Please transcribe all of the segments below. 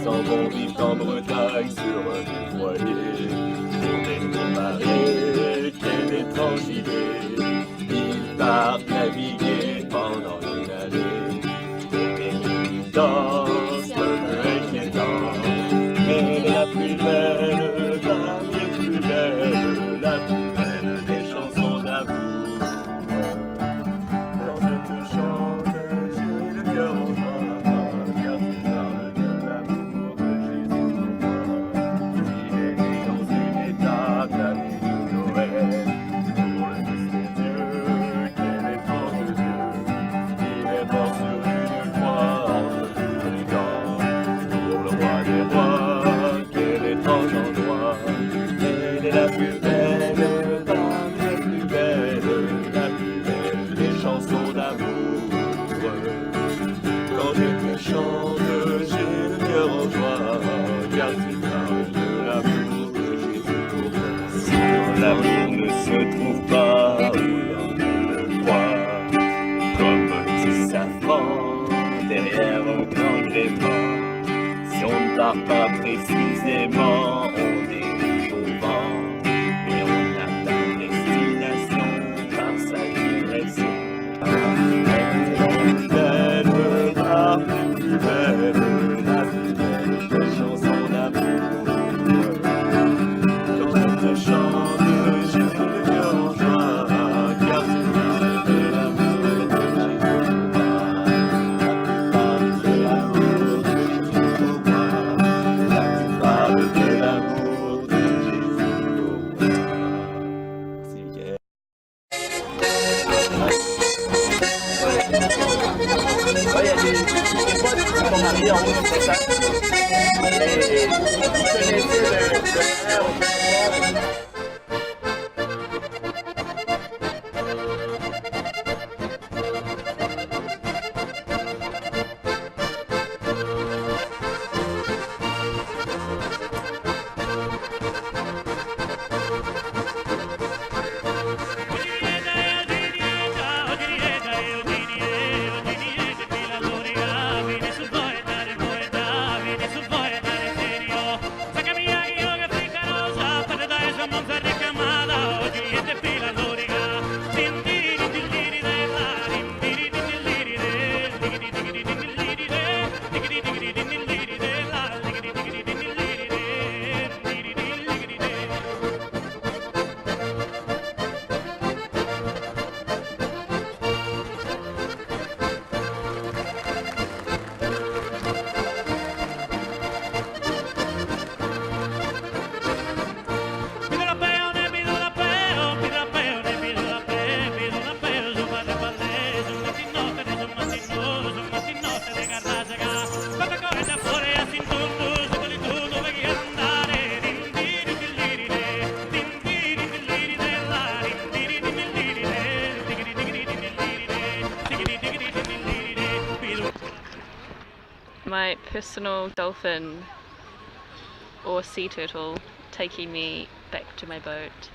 s'en vont vivre en Bretagne sur un voilier. Pour des marées, quelle étrange idée. Ils partent naviguer pendant une année. Pour des danses un peu inquiétantes. Elle est la plus belle, la plus belle, la plus belle des chansons d'amour. Quand je te chante, j'ai le cœur en joie, car tu parles de l'amour de Jésus pour moi. Il est né dans une étable la nuit de Noël. Pour le Fils de Dieu, quel étrange Dieu. Il est mort sur une croix entre tous les gants. Pour le roi des rois, quel étrange endroit. Elle est la plus belle, parmi les plus belles, la plus belle des chansons d'amour. Quand je te chante, j'ai le cœur en joie, car tu parles de l'amour de Jésus pour moi. Si l'amour ne se trouve pas où l'on le croit, comme un petit safran derrière un grand gréement, si on ne part pas précisément, on dérive au vent, et on atteint destination par sa direction. La plus belle, la plus belle des chansons d'amour. Quand je te chante, j'ai le cœur en joie, car tu parles de l'amour de Jésus pour moi. Tu parles de l'amour de Jésus pour moi. Tu parles de l'amour de Jésus pour moi. C'est bien. Il y a des potes qui sont mariés en haut de cette table. Et vous connaissez le frère au Québec. My personal dolphin or sea turtle taking me back to my boat.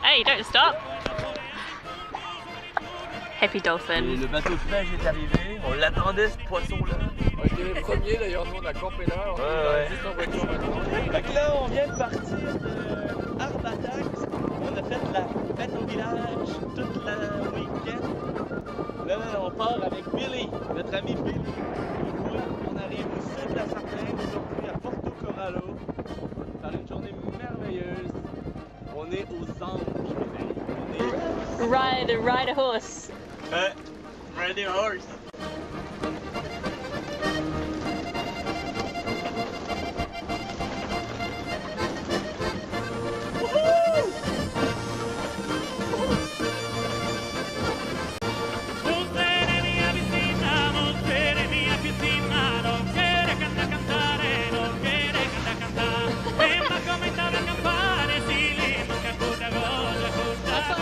Hey, don't stop! Happy dolphin. Et le bateau de pêche est arrivé, on l'attendait ce poisson-là. On était les premiers d'ailleurs, nous on a campé là, on est juste en voiture maintenant. Fait que là on vient de partir de Arbatax, on a fait la fête au village toute la week-end. Là on part avec Billy, notre ami Billy. On arrive au sud de la Sardaigne, aujourd'hui à Porto Corallo, par une journée merveilleuse. On est aux Anges, on est... Ride a horse. Ride a horse. Have fun.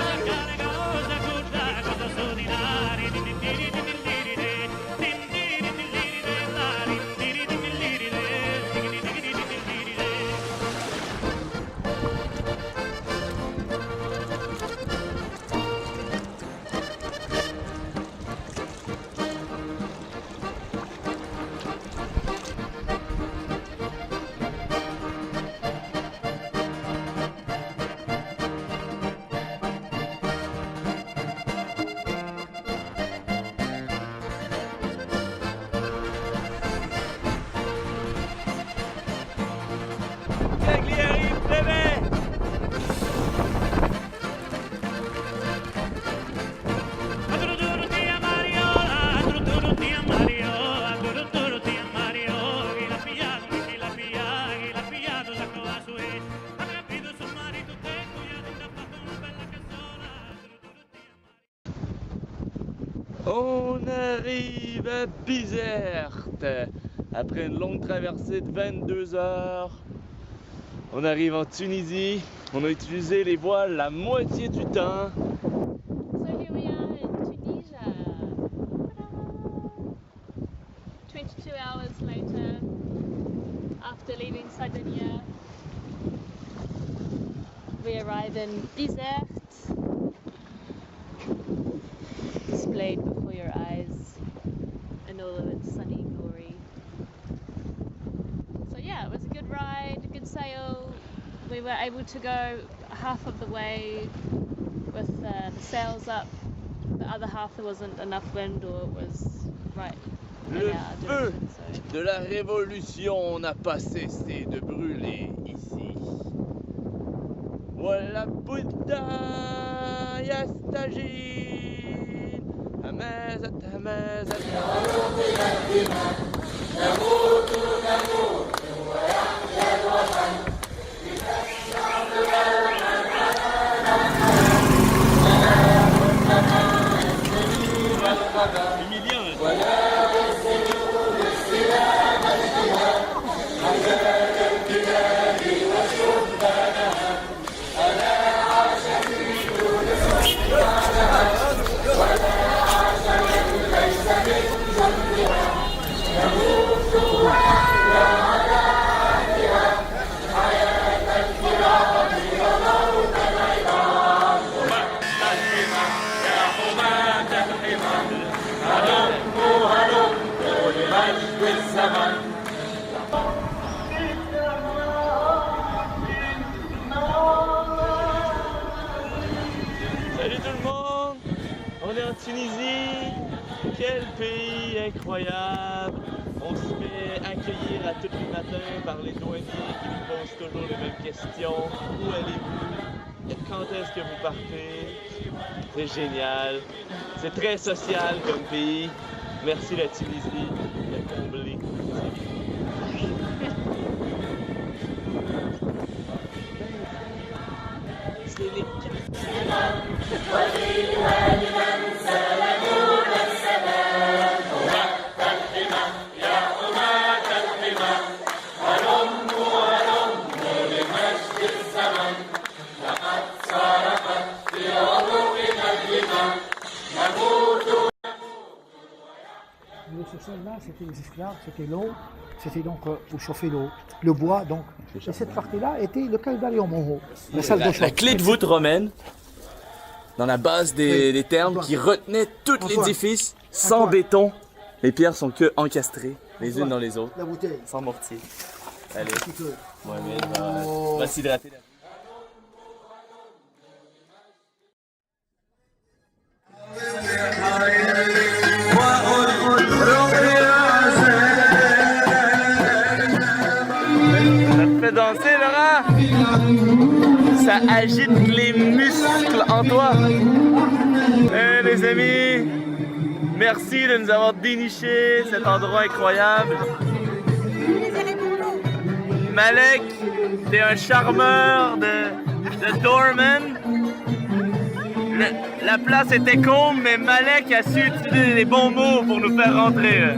de Bizerte. Après une longue traversée de 22 heures, on arrive en Tunisie. On a utilisé les voiles la moitié du temps. So here we are in Tunisia. Ta-da! 22 hours later, after leaving Sardinia, we arrive in Bizerte, displayed before your eyes in all of its sunny glory. So yeah, it was a good ride, a good sail. We were able to go half of the way with the sails up. The other half there wasn't enough wind, or it was right in Le our feu direction. So de la révolution n'a pas cessé de brûler ici. Voilà Bouddha Yastajin Hamazat Hamazat Salut tout le monde! On est en Tunisie. Quel pays incroyable! On se fait accueillir à tous les matins par les douaniers qui nous posent toujours les mêmes questions. Où allez-vous? Quand est-ce que vous partez? C'est génial. C'est très social comme pays. Merci la Tunisie de combler. C'est les Ce sol-là, c'était les esclaves, c'était l'eau, c'était donc pour chauffer l'eau, le bois donc. Et cette partie-là était le Calvarium en haut, la salle de La chauffe. clé de voûte romaine, dans la base des thermes, qui retenait tout Antoine. l'édifice sans Antoine. béton. Les pierres sont que encastrées, les unes dans les autres, La bouteille. sans mortier. Allez, Un petit peu. Mohamed va s'hydrater. Ça te fait danser, Laurent? Ça agite les muscles en toi. Les amis, merci de nous avoir déniché cet endroit incroyable. Malek, t'es un charmeur de doorman. La place était con, mais Malek a su utiliser les bons mots pour nous faire rentrer.